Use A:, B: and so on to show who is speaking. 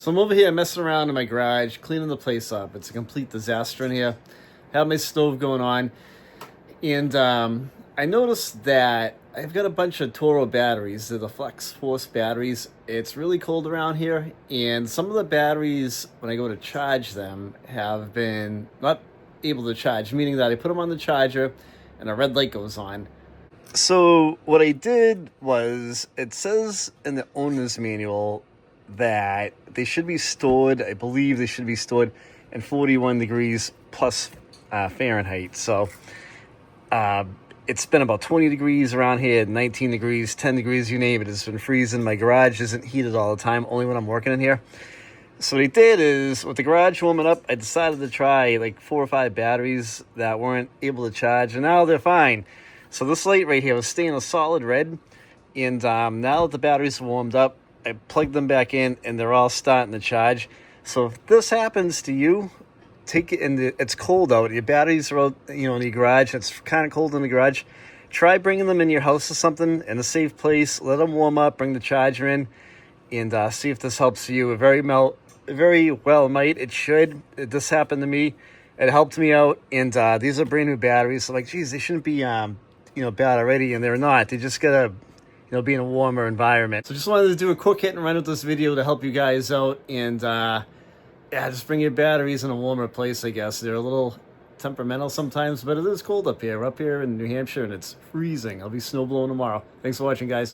A: So I'm over here messing around in my garage, cleaning the place up. It's a complete disaster in here. Have my stove going on, and I noticed that I've got a bunch of Toro batteries. They're the Flex Force batteries. It's really cold around here, and some of the batteries, when I go to charge them, have been not able to charge, meaning that I put them on the charger and a red light goes on. So what I did was, it says in the owner's manual that they should be stored, I believe they should be stored in 41 degrees plus Fahrenheit. So it's been about 20 degrees around here, 19 degrees, 10 degrees, you name it. It's been freezing. My garage isn't heated all the time, only when I'm working in here. So what I did is, with the garage warming up, I decided to try like 4 or 5 batteries that weren't able to charge, and now they're fine. So this light right here was staying a solid red, and now that the batteries are warmed up, I plugged them back in, and they're all starting to charge. So if this happens to you, take it in it's cold out, your batteries are out, in your garage, it's kind of cold in the garage, try bringing them in your house or something in a safe place, let them warm up, bring the charger in, and see if this helps you. It very well might. It should. This happened to me. It helped me out, and these are brand new batteries. So like, geez, they shouldn't be bad already, and they're not. They just gotta be in a warmer environment. So just wanted to do a quick hit and run with this video to help you guys out, and yeah, just bring your batteries in a warmer place, I guess. They're a little temperamental sometimes, but it is cold up here. We're up here in New Hampshire, and it's freezing. I'll be snow blowing tomorrow. Thanks for watching, guys.